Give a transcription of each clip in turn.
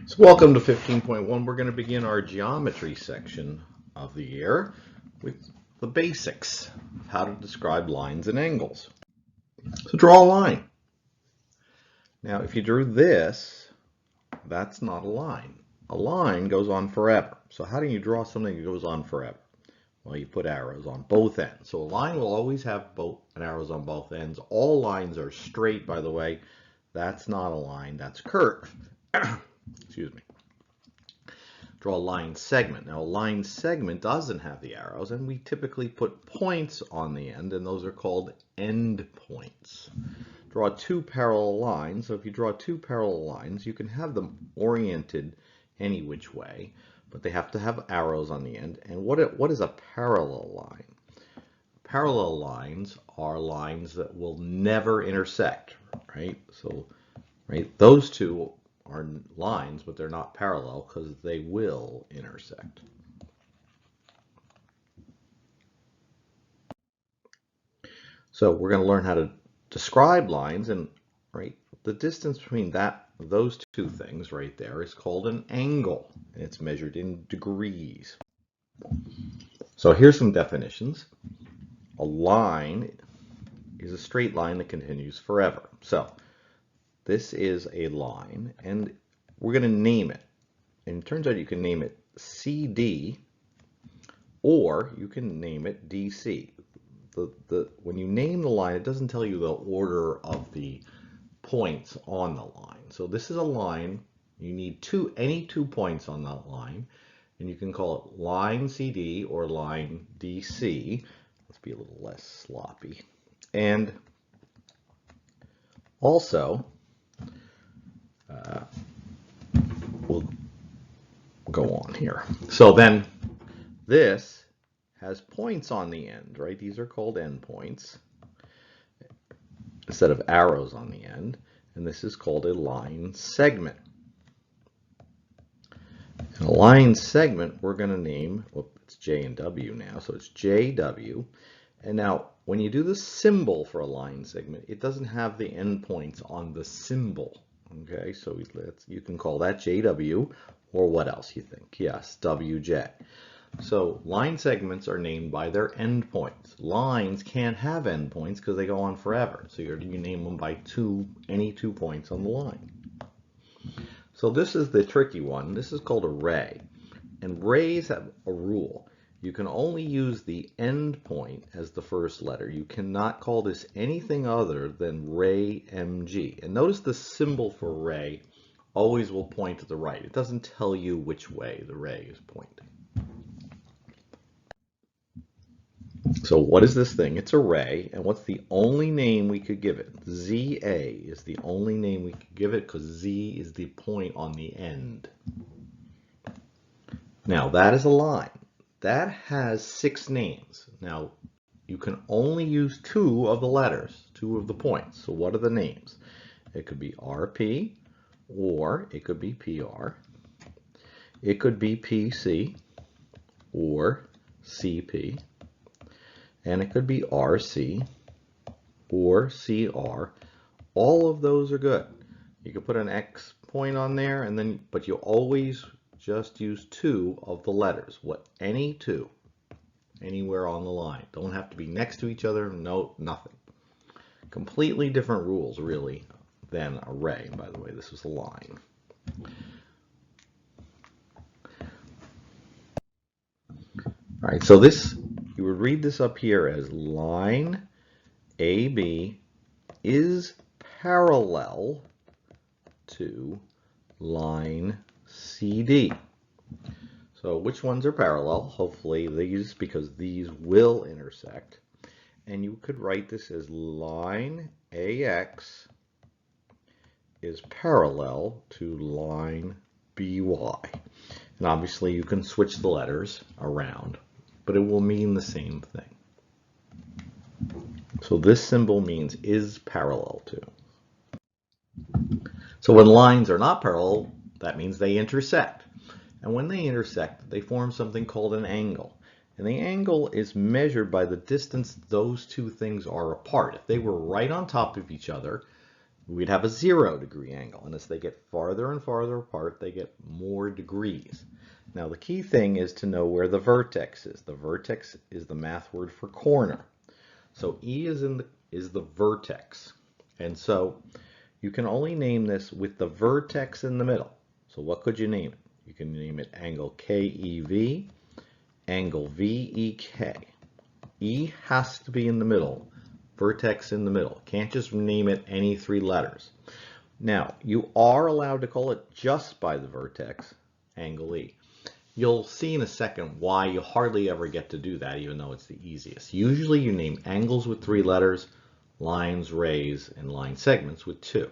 So welcome to 15.1. We're going to begin our geometry section of the year with the basics of how to describe lines and angles. So draw a line. Now if you drew this, that's not a line. A line goes on forever. So how do you draw something that goes on forever? Well, you put arrows on both ends. So a line will always have arrows on both ends. All lines are straight, by the way. That's not a line, that's curve. Excuse me. Draw a line segment. Now a line segment doesn't have the arrows, and we typically put points on the end, and those are called end points. Draw two parallel lines. So if you draw two parallel lines, you can have them oriented any which way, but they have to have arrows on the end. And what is a parallel line? Parallel lines are lines that will never intersect, right? So, right, those two are lines, but they're not parallel because they will intersect. So we're going to learn how to describe lines, and right, the distance between those two things right there is called an angle, and it's measured in degrees. So here's some definitions. A line is a straight line that continues forever. So this is a line, and we're going to name it. And it turns out you can name it CD, or you can name it DC. When you name the line, it doesn't tell you the order of the points on the line. So this is a line. You need any two points on that line, and you can call it line CD or line DC. Let's be a little less sloppy. And also, we'll go on here. So then this has points on the end, right? These are called endpoints instead of arrows on the end. And this is called a line segment. And a line segment we're going to name, well, it's J and W now, so it's JW. And now when you do the symbol for a line segment, it doesn't have the endpoints on the symbol. Okay, so you can call that JW, or what else you think? Yes, WJ. So line segments are named by their endpoints. Lines can't have endpoints because they go on forever. So you name them by any 2 points on the line. So this is the tricky one. This is called a ray. And rays have a rule. You can only use the endpoint as the first letter. You cannot call this anything other than ray MG. And notice the symbol for ray always will point to the right. It doesn't tell you which way the ray is pointing. So what is this thing? It's a ray, and what's the only name we could give it? ZA is the only name we could give it because Z is the point on the end. Now that is a line. That has 6 names. Now you can only use 2 of the letters, 2 of the points. So what are the names? It could be RP, or it could be PR. It could be PC, or CP. And it could be RC or CR. All of those are good. You can put an X point on there, and then, but you always just use 2 of the letters. Any 2, anywhere on the line. Don't have to be next to each other. No, nothing. Completely different rules, really, than a ray. By the way, this is a line. All right, so you would read this up here as line AB is parallel to line CD. So which ones are parallel? Hopefully these, because these will intersect. And you could write this as line AX is parallel to line BY. And obviously you can switch the letters around, but it will mean the same thing. So this symbol means is parallel to. So when lines are not parallel, that means they intersect. And when they intersect, they form something called an angle. And the angle is measured by the distance those two things are apart. If they were right on top of each other, we'd have a 0-degree angle. And as they get farther and farther apart, they get more degrees. Now the key thing is to know where the vertex is. The vertex is the math word for corner. So E is the vertex. And so you can only name this with the vertex in the middle. So what could you name it? You can name it angle KEV, angle VEK. E has to be in the middle, vertex in the middle. Can't just name it any 3 letters. Now, you are allowed to call it just by the vertex, angle E. You'll see in a second why you hardly ever get to do that, even though it's the easiest. Usually you name angles with 3 letters, lines, rays, and line segments with 2.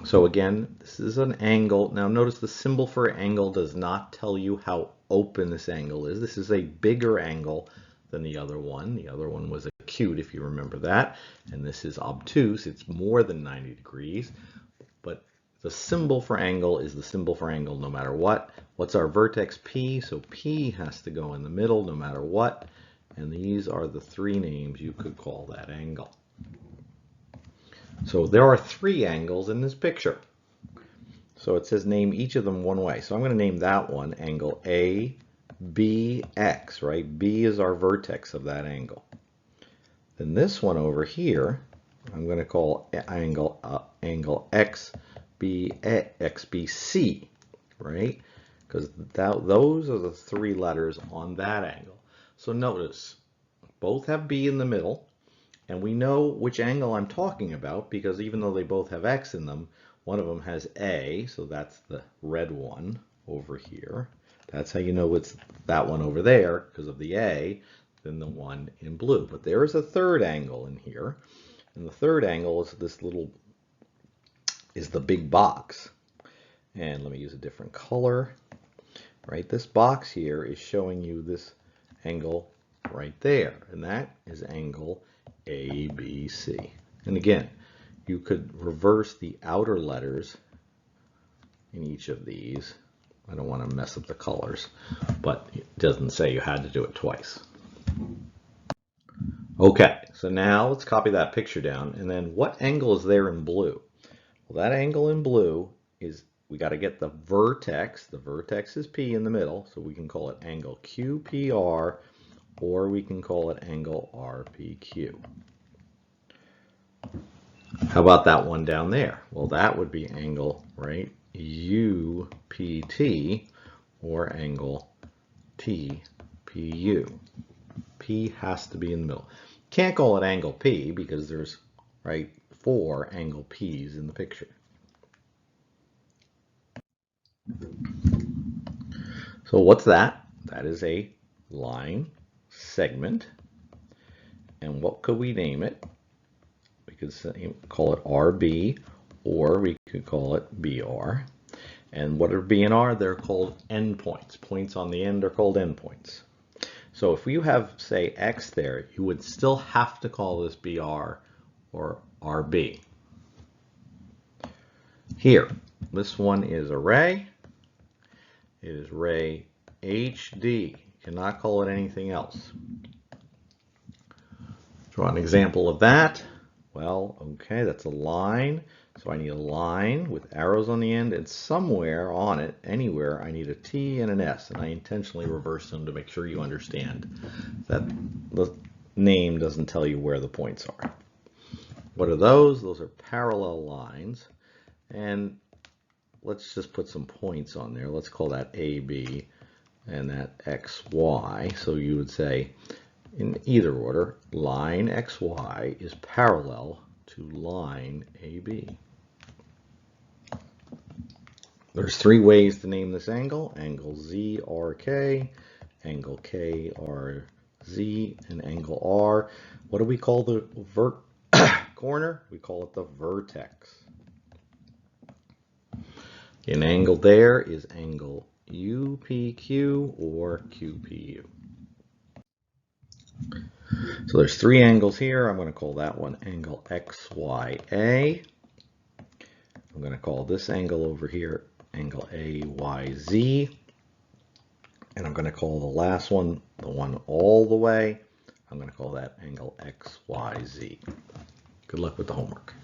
So again, this is an angle. Now notice the symbol for angle does not tell you how open this angle is. This is a bigger angle than the other one. The other one was acute, if you remember that. And this is obtuse. It's more than 90 degrees. But the symbol for angle is the symbol for angle no matter what. What's our vertex? P. So P has to go in the middle no matter what. And these are the 3 names you could call that angle. So there are 3 angles in this picture. So it says name each of them one way. So I'm going to name that one angle ABX, right? B is our vertex of that angle. Then this one over here, I'm going to call angle XBC, right? Because those are the 3 letters on that angle. So notice, both have B in the middle. And we know which angle I'm talking about because even though they both have X in them, one of them has A, so that's the red one over here. That's how you know it's that one over there because of the A than the one in blue. But there is a 3rd angle in here. And the 3rd angle is the big box. And let me use a different color. Right, this box here is showing you this angle right there. And that is angle ABC. And again, you could reverse the outer letters in each of these. I don't want to mess up the colors, but it doesn't say you had to do it twice. Okay, so now let's copy that picture down. And then what angle is there in blue? Well, that angle in blue is, we got to get the vertex. The vertex is P in the middle, so we can call it angle QPR, or we can call it angle RPQ. How about that one down there? Well, that would be angle, right, UPT, or angle TPU. P has to be in the middle. Can't call it angle P because there's, right, 4 angle P's in the picture. So what's that? That is a line segment. And what could we name it? We could call it RB, or we could call it BR. And what are B and R? They're called endpoints. Points on the end are called endpoints. So if you have, say, X there, you would still have to call this BR or RB. Here, this one is a ray. It is ray HD. You cannot call it anything else. Draw an example of that. Well, okay, that's a line. So I need a line with arrows on the end, and somewhere on it, anywhere, I need a T and an S. And I intentionally reverse them to make sure you understand that the name doesn't tell you where the points are. What are those? Those are parallel lines. And let's just put some points on there. Let's call that AB and that XY. So you would say, in either order, line XY is parallel to line AB. There's 3 ways to name this angle: angle ZRK, angle KRZ, and angle R. What do we call the corner? We call it the vertex. An angle there is angle UPQ or QPU. So there's 3 angles here. I'm going to call that one angle XYA. I'm going to call this angle over here angle AYZ. And I'm going to call the last one, the one all the way, I'm going to call that angle XYZ. Good luck with the homework.